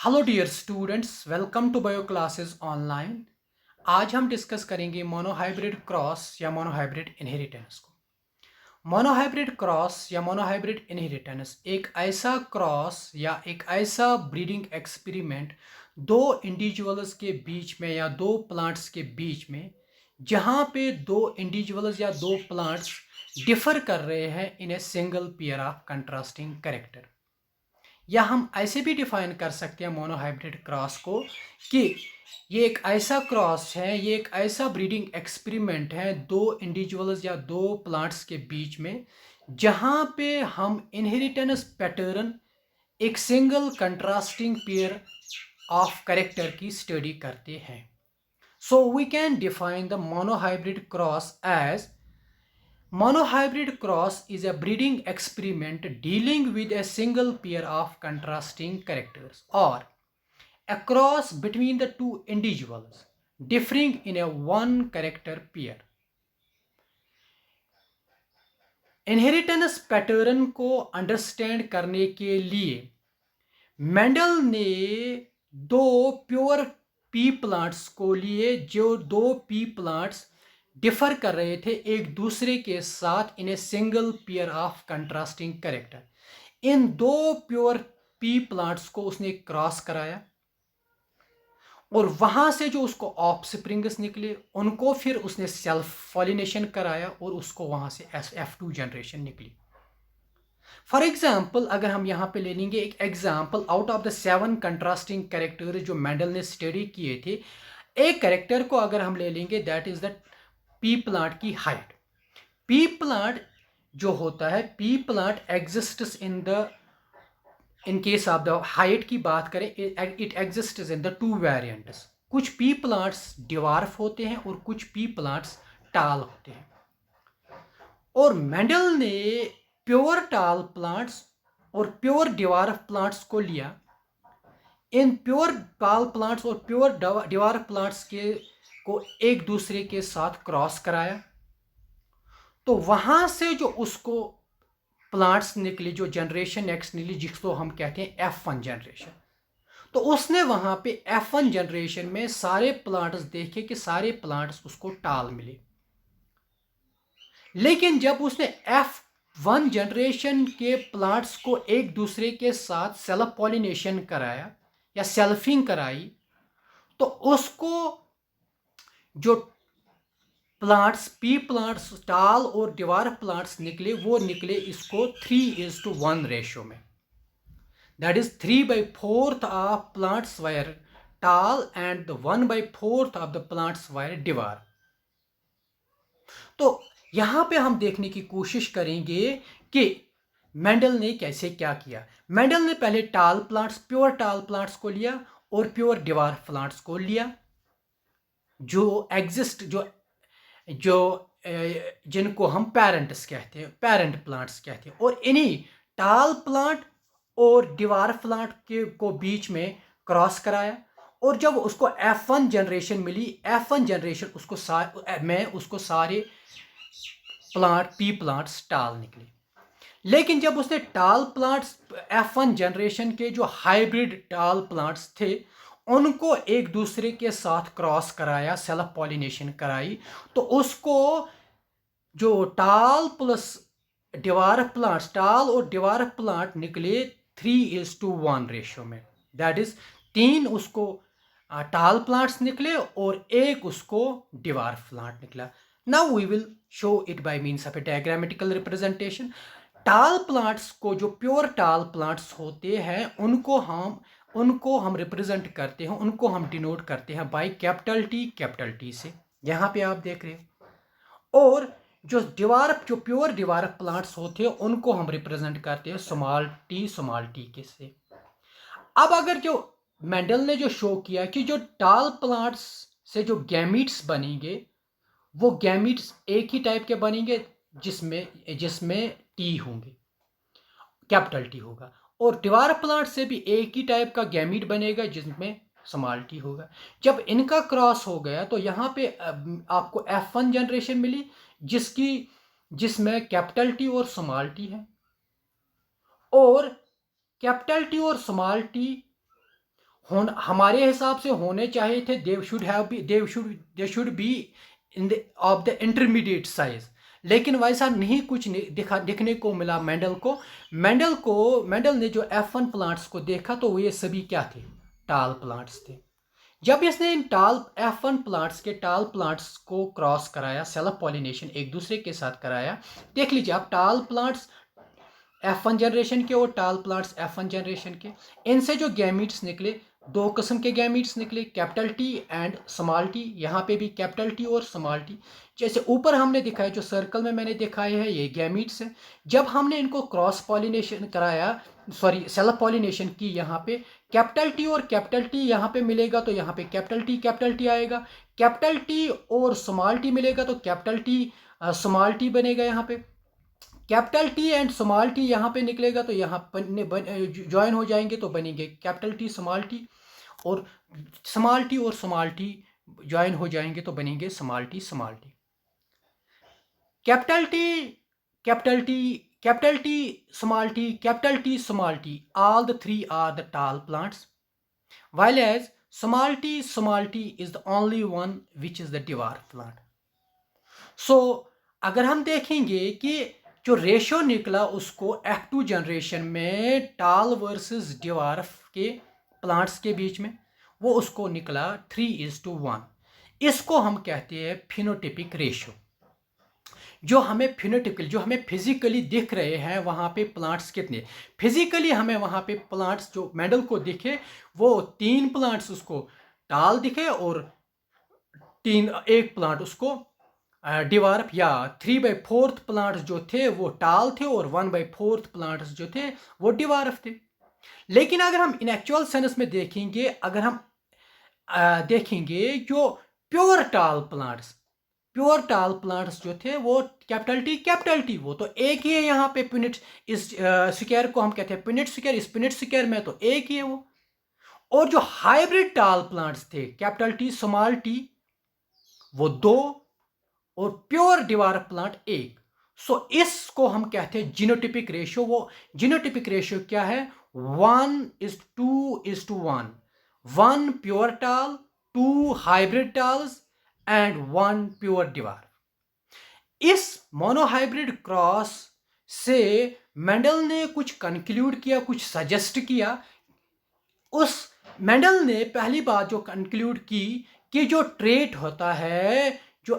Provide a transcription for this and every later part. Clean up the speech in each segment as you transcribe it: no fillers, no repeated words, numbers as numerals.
Hello dear students, welcome to bio classes online. आज हम discuss करेंगे मोनोहाइब्रिड क्रॉस या मोनोहाइब्रिड इनहेरिटेंस को। मोनोहाइब्रिड क्रॉस या मोनोहाइब्रिड इनहेरिटेंस एक ऐसा क्रॉस या एक ऐसा ब्रीडिंग एक्सपेरिमेंट दो इंडिविजुअल्स के बीच में या दो प्लांट्स के बीच में, जहां पे दो इंडिविजुअल्स या दो प्लांट्स डिफर कर रहे हैं in a single pair of contrasting character. या हम ऐसे भी डिफाइन कर सकते हैं मोनोहाइब्रिड क्रॉस को कि ये एक ऐसा क्रॉस है, ये एक ऐसा ब्रीडिंग एक्सपेरिमेंट है दो इंडिविजुअल्स या दो प्लांट्स के बीच में, जहां पे हम इनहेरिटेंस पैटर्न एक single contrasting pair of character की स्टडी करते हैं। So we can define the monohybrid cross as monohybrid cross is a breeding experiment dealing with a single pair of contrasting characters or a cross between the two individuals differing in a one character pair. Inheritance pattern को understand करने के लिए Mendel ने दो pure P plants को लिए, जो दो पी प्लांट्स डिफर कर रहे थे एक दूसरे के साथ in a single pair of contrasting character. इन दो प्योर पी प्लांट्स को उसने क्रॉस कराया और वहां से जो उसको ऑफस्प्रिंग्स निकले उनको फिर उसने सेल्फ पॉलिनेशन कराया और उसको वहां से F2 जनरेशन निकली। फॉर एग्जाम्पल अगर हम यहाँ पे ले लेंगे एक example out of the 7 contrasting character जो मेंडल ने स्टडी किए थे, एक कैरेक्टर को अगर हम ले लेंगे that is the P plant की हाइट। पी प्लांट जो होता है, P plant exists in case of the height की बात करें, it exists in the two variants. कुछ पी प्लांट्स डिवार्फ होते हैं और कुछ पी प्लांट्स टाल होते हैं। और मेंडल ने प्योर टाल प्लांट्स और प्योर डिवार्फ प्लांट्स को लिया। इन प्योर टाल प्लांट्स और प्योर डिवार्फ प्लांट्स को एक दूसरे के साथ क्रॉस कराया, तो वहां से जो उसको प्लांट्स निकले, जो जनरेशन नेक्स्ट निकली जिसको हम कहते हैं F1 जनरेशन, तो उसने वहां पे F1 जनरेशन में सारे प्लांट्स देखे कि सारे प्लांट्स उसको टाल मिले। लेकिन जब उसने F1 जनरेशन के प्लांट्स को एक दूसरे के साथ सेल्फ पॉलिनेशन कराया या सेल्फिंग कराई, तो उसको जो प्लांट्स पी प्लांट्स टाल और डिवार्फ प्लांट्स निकले, वो निकले इसको 3:1 रेशियो में। That is 3/4 of plants were tall and 1/4 of the plants were dwarf. तो यहां पे हम देखने की कोशिश करेंगे कि मेंडल ने कैसे क्या किया। मेंडल ने पहले टाल प्लांट्स, प्योर टाल प्लांट्स को लिया और प्योर डिवार्फ प्लांट्स को लिया जो एग्जिस्ट, जो जिनको हम पेरेंट्स कहते हैं, पेरेंट प्लांट्स कहते हैं, और इन्हीं टाल प्लांट और डिवार्फ प्लांट के को बीच में क्रॉस कराया। और जब उसको F1 जनरेशन मिली, F1 जनरेशन उसको सारे प्लांट पी प्लांट्स टाल निकले। लेकिन जब उसने टाल प्लांट्स F1 जनरेशन के जो हाइब्रिड टाल प्लांट्स थे उनको एक दूसरे के साथ क्रॉस कराया, सेल्फ पॉलिनेशन कराई, तो उसको जो टाल प्लस डिवार्फ प्लांट्स, टाल और डिवार्फ प्लांट निकले 3:1 रेशियो में। दैट इज 3 उसको टाल प्लांट्स निकले और एक उसको डिवार्फ प्लांट निकला। Now we will show it by means of a diagrammatical representation. Tall plants को, जो प्योर टाल प्लांट्स होते हैं, उनको हम रिप्रेजेंट करते हैं, उनको हम डिनोट करते हैं बाय कैपिटल टी से, यहाँ पे आप देख रहे हो। और जो प्योर डिवार्फ प्लांट्स होते हैं उनको हम रिप्रेजेंट करते हैं स्मॉल टी के से। अब अगर जो मेंडल ने जो शो किया कि जो टाल प्लांट्स से जो गैमीट्स बनेंगे वो गैमीट्स एक ही टाइप के बनेंगे जिसमें जिसमें टी होंगे, कैपिटल टी होगा, और डिवार्फ प्लांट से भी एक ही टाइप का गैमीट बनेगा जिसमें स्मॉल टी होगा। जब इनका क्रॉस हो गया तो यहाँ पे आपको F1 जनरेशन मिली जिसमें कैपिटल टी और स्मॉल टी है, और कैपिटल टी और स्मॉल टी हमारे हिसाब से होने चाहिए थे, they should be in the of the intermediate size, लेकिन वैसा नहीं कुछ दिखने को मिला मेंडल ने जो F1 प्लांट्स को देखा तो ये सभी क्या थे, टाल प्लांट्स थे। जब इसने इन टाल F1 प्लांट्स के टाल प्लांट्स को क्रॉस कराया, सेल्फ पॉलिनेशन एक दूसरे के साथ कराया, देख लीजिए आप टाल प्लांट्स F1 जनरेशन के और टाल प्लांट्स F1 जनरेशन के, इनसे जो गैमीट्स निकले, दो किस्म के गैमीट्स निकले, capital T and small T. यहाँ पे भी कैपिटल टी और स्मॉल टी, जैसे ऊपर हमने दिखाया, जो सर्कल में मैंने दिखाए हैं ये गैमीट्स हैं। जब हमने इनको क्रॉस पॉलिनेशन कराया, सॉरी सेल्फ पॉलिनेशन की, यहाँ पे कैपिटल टी और कैपिटल टी यहाँ पे मिलेगा तो यहाँ पे कैपिटल टी आएगा, कैपिटल टी और स्मॉल टी मिलेगा तो कैपिटल टी स्मॉल टी बनेगा। यहाँ पे capital T and small T यहाँ पे निकलेगा तो यहाँ ज्वाइन हो जाएंगे तो बनेंगे कैपिटल टी स्मॉल टी, और स्मॉल टी ज्वाइन हो जाएंगे तो बनेंगे small T. Capital T capital T capital T capital T small T, all the three are the tall plants, while as small t is the only one which is the dwarf plant. So अगर हम देखेंगे कि जो ratio निकला उसको F2 generation में टाल versus dwarf के प्लांट्स के बीच में, वो उसको निकला 3:1। इसको हम कहते हैं फिनोटिपिक रेशियो। जो हमें फिजिकली दिख रहे हैं वहाँ पे प्लांट्स कितने, फिजिकली हमें वहाँ पे प्लांट्स जो मेंडल को दिखे वो 3 प्लांट्स उसको टाल दिखे और एक प्लांट उसको डिवार्फ, या 3/4 प्लांट्स जो थे वो टाल थे और 1/4 प्लांट्स जो थे वो डिवार्फ थे। लेकिन अगर हम इन एक्चुअल सेंस में देखेंगे, अगर हम देखेंगे जो प्योर टाल प्लांट्स जो थे वो कैपिटल टी वो तो एक ही है। यहाँ पे पिनिट, इस स्क्वायर को हम कहते हैं पिनिट स्क्वायर, इस पिनिट स्क्वायर में तो एक ही है वो। और जो हाइब्रिड टाल प्लांट्स थे कैपिटल टी स्मॉल टी वो 2 और प्योर डिवार्फ प्लांट 1। सो इसको हम कहते हैं जीनोटिपिक रेशियो। वो जीनोटिपिक रेशियो क्या है, 1:2:1, 1 प्योर टाल, 2 हाइब्रिड टाल्स एंड 1 प्योर डिवार्फ। इस मोनोहाइब्रिड क्रॉस से मेंडल ने कुछ कंक्लूड किया, कुछ सजेस्ट किया। उस मेंडल ने पहली बात जो कंक्लूड की कि जो ट्रेट होता है, जो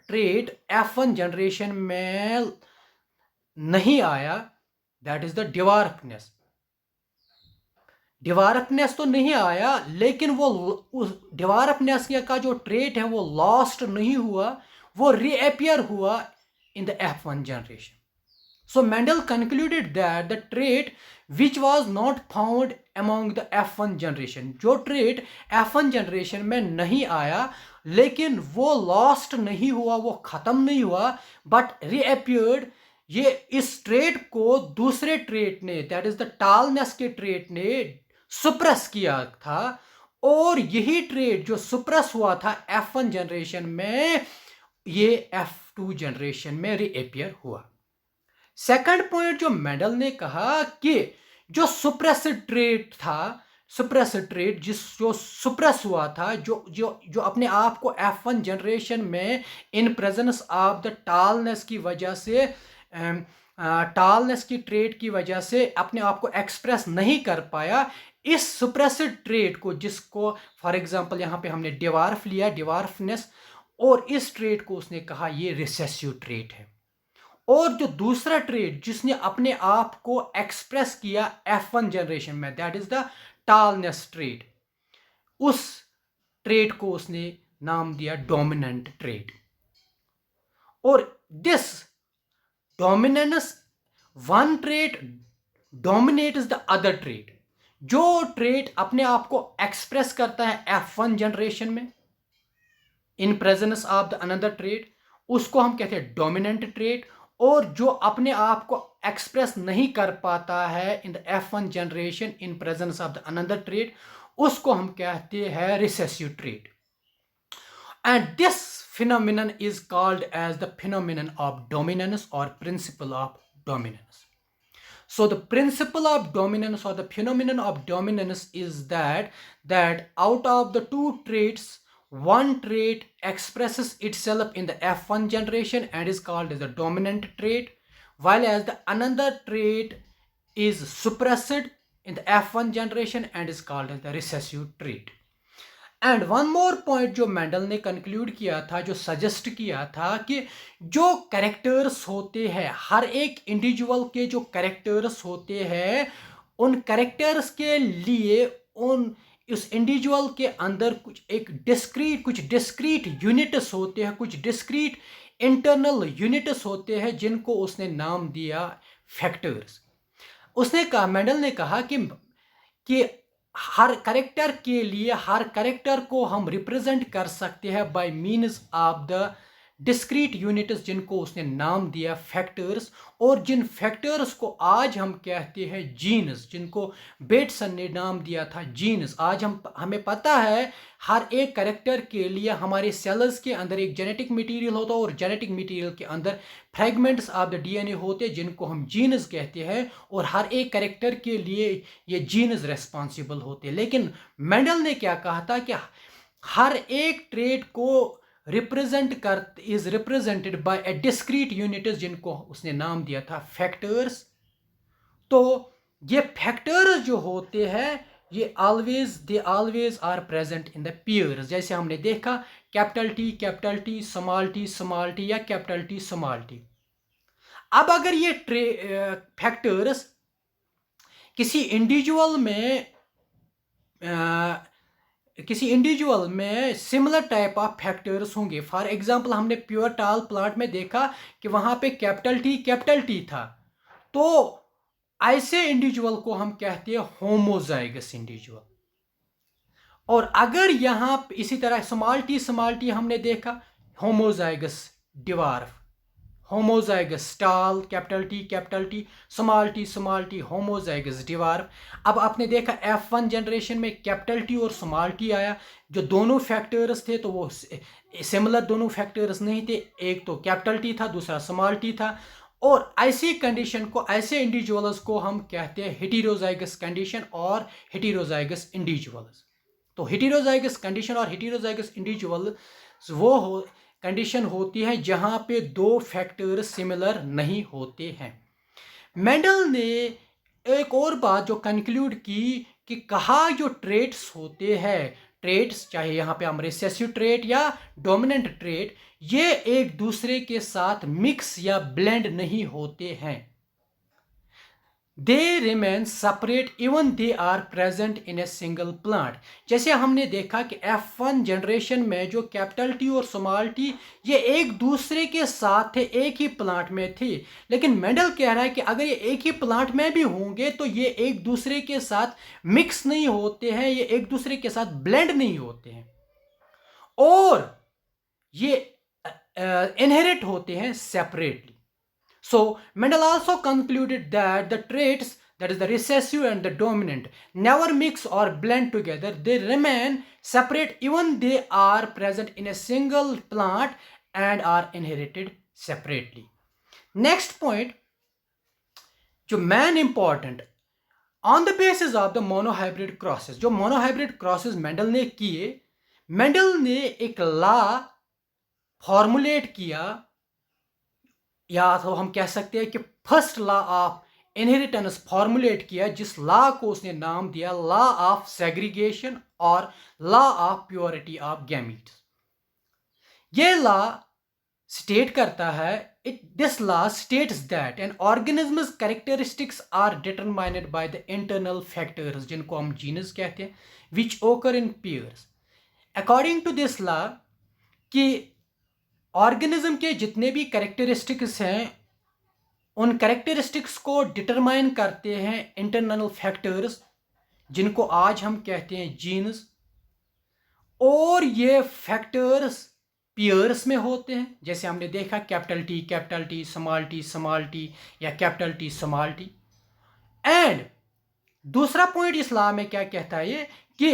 ट्रेट F1 जनरेशन में नहीं आया, दैट इज द डिवार्फनेस तो नहीं आया, लेकिन वो उस डिवार्फनेस का जो ट्रेट है वो लॉस्ट नहीं हुआ, वो रीअपियर हुआ in the F1 generation. So Mendel concluded that the trait which was not found among the F1 generation, जो trait F1 generation में नहीं आया लेकिन वो lost नहीं हुआ, वो खत्म नहीं हुआ, but reappeared, ये इस trait को दूसरे trait ने, that is the tallness के trait ने suppress किया था, और यही trait जो suppress हुआ था F1 generation में, ये F2 जनरेशन में reappear हुआ। सेकंड पॉइंट जो मेंडल ने कहा कि जो सुप्रेस्ड ट्रेट था, जो सुप्रेस हुआ था, जो अपने आप को F1 जनरेशन में इन प्रेजेंस ऑफ द टालनेस की वजह से, टालनेस की ट्रेट की वजह से अपने आप को एक्सप्रेस नहीं कर पाया, इस सुप्रेस्ड ट्रेट को, जिसको फॉर एग्जांपल यहाँ पे हमने डिवार्फ लिया, डिवार्फनेस, और इस ट्रेट को उसने कहा ये रिसेसिव ट्रेट है। और जो दूसरा ट्रेट जिसने अपने आप को एक्सप्रेस किया F1 जनरेशन में, दैट इज द टालनेस ट्रेट, उस ट्रेट को उसने नाम दिया डोमिनेंट ट्रेट। और this dominance, one trait dominates the other trait. जो ट्रेट अपने आप को एक्सप्रेस करता है F1 जनरेशन में in presence of the another trait, उसको हम कहते हैं डोमिनेंट ट्रेट। और जो अपने आप को एक्सप्रेस नहीं कर पाता है in the F1 generation in presence of the another trait, उसको हम कहते हैं recessive trait. And this phenomenon is called as the phenomenon of dominance or principle of dominance. So the principle of dominance or the phenomenon of dominance is that out of the two traits, one trait expresses itself in the F1 generation and is called as the dominant trait, while as the another trait is suppressed in the F1 generation and is called as the recessive trait. And one more point जो Mendel ने conclude किया था, जो suggest किया था कि जो characters होते हैं, हर एक इंडिविजुअल के जो कैरेक्टर्स होते हैं, उन कैरेक्टर्स के लिए उस इंडिविजुअल के अंदर कुछ डिस्क्रीट यूनिट्स होते हैं, कुछ डिस्क्रीट इंटरनल यूनिट्स होते हैं जिनको उसने नाम दिया फैक्टर्स। उसने कहा, मेंडल ने कहा कि हर कैरेक्टर के लिए हर कैरेक्टर को हम रिप्रेजेंट कर सकते हैं bye means of the discrete units जिनको उसने नाम दिया फैक्टर्स, और जिन फैक्टर्स को आज हम कहते हैं जीन्स, जिनको बेटसन ने नाम दिया था जीन्स। आज हमें पता है हर एक कैरेक्टर के लिए हमारे सेल्स के अंदर एक जेनेटिक मटेरियल होता है और जेनेटिक मटेरियल के अंदर फ्रेगमेंट्स ऑफ द डीएनए होते हैं जिनको हम जीन्स कहते हैं, और हर एक कैरेक्टर के लिए ये जीन्स रेस्पॉन्सिबल होते हैं। लेकिन मेंडल ने क्या कहा था कि हर एक ट्रेट को is represented by A discrete units जिनको उसने नाम दिया था फैक्टर्स। तो ये फैक्टर्स जो होते हैं ये they always are present in the pairs. जैसे हमने देखा कैपिटल टी स्मॉल टी या कैपिटल टी स्मॉल टी। अब अगर ये फैक्टर्स किसी इंडिविजुअल में सिमिलर टाइप ऑफ फैक्टर्स होंगे, फॉर एग्जांपल हमने प्योर टाल प्लांट में देखा कि वहां पे कैपिटल टी था, तो ऐसे इंडिविजुअल को हम कहते हैं होमोजाइगस इंडिविजुअल। और अगर यहां इसी तरह स्मॉल टी हमने देखा homozygous dwarf, homozygous tall capital T small T homozygous dwarf. अब आपने देखा F1 जनरेशन में कैपिटल टी और स्मॉल टी आया, जो दोनों फैक्टर्स थे तो वो सिमिलर दोनों फैक्टर्स नहीं थे, एक तो कैपिटल टी था दूसरा स्मॉल टी था। और ऐसी कंडीशन को, ऐसे इंडिविजुअल्स को हम कहते हैं हेटेरोजाइगस कंडीशन और हेटेरोजाइगस इंडिविजुअल्स। तो हेटेरोजाइगस कंडीशन और हेटेरोजाइगस इंडिविजुअल वो कंडीशन होती है जहां पे दो फैक्टर सिमिलर नहीं होते हैं। मेंडल ने एक और बात जो कंक्लूड की कि कहा जो ट्रेट्स होते हैं, ट्रेट्स चाहे यहां पे हम रिसेसिव ट्रेट या डोमिनेंट ट्रेट, ये एक दूसरे के साथ मिक्स या ब्लेंड नहीं होते हैं। They remain separate even they are present in a single plant. जैसे हमने देखा कि F1 जनरेशन में जो कैपिटल टी और स्मॉल टी ये एक दूसरे के साथ थे, एक ही प्लांट में थे, लेकिन मेंडल कह रहा है कि अगर ये एक ही प्लांट में भी होंगे तो ये एक दूसरे के साथ मिक्स नहीं होते हैं, ये एक दूसरे के साथ ब्लेंड नहीं होते हैं, और ये इनहेरिट होते हैं separately. So Mendel also concluded that the traits, that is the recessive and the dominant, never mix or blend together. They remain separate even they are present in a single plant and are inherited separately. Next point, जो main important, on the basis of the monohybrid crosses, जो monohybrid crosses Mendel ने किए, Mendel ने एक law formulate किया, या तो हम कह सकते हैं कि first law of inheritance formulate किया, जिस लॉ को उसने नाम दिया लॉ ऑफ सेग्रीगेशन और law of purity of gametes. ये लॉ स्टेट करता है, this law states that an organisms characteristics are determined by the internal factors जिनको हम जीनस कहते हैं, which occur in pairs. According to this law कि organism के जितने भी कैरेक्टरिस्टिक्स हैं उन कैरेक्टरिस्टिक्स को डिटरमाइन करते हैं इंटरनल फैक्टर्स जिनको आज हम कहते हैं जीन्स, और ये फैक्टर्स पेयर्स में होते हैं। जैसे हमने देखा कैपिटल टी स्मॉल टी या capital T small T. And दूसरा पॉइंट इस लॉ में क्या कहता है ये कि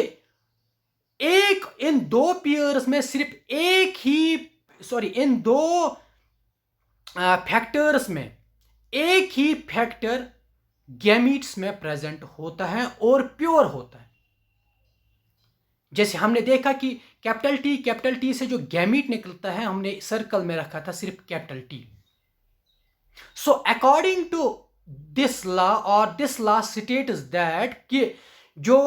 इन दो पेयर्स में सिर्फ इन दो फैक्टर्स में एक ही फैक्टर गैमीट्स में प्रेजेंट होता है और प्योर होता है। जैसे हमने देखा कि कैपिटल टी से जो गैमीट निकलता है हमने सर्कल में रखा था सिर्फ capital T. So according to this law और दिस लॉ स्टेट्स दैट कि जो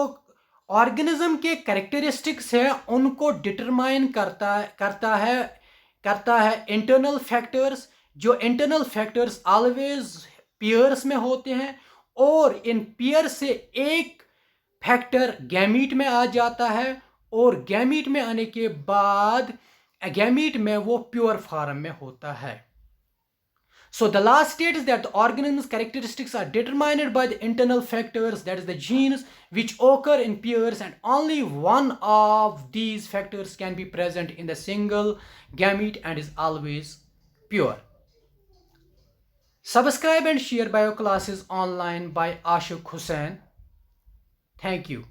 ऑर्गेनिज्म के कैरेक्टरिस्टिक्स है उनको डिटरमाइन करता है इंटरनल फैक्टर्स, जो इंटरनल फैक्टर्स ऑलवेज पेयर्स में होते हैं और इन पेयर से एक फैक्टर गैमीट में आ जाता है और गैमीट में आने के बाद गैमीट में वो प्योर फॉर्म में होता है। So the last states that the organism's characteristics are determined by the internal factors, that is the genes, which occur in pairs, and only one of these factors can be present in the single gamete and is always pure. Subscribe and share bio classes online by Ashok Hussain. Thank you.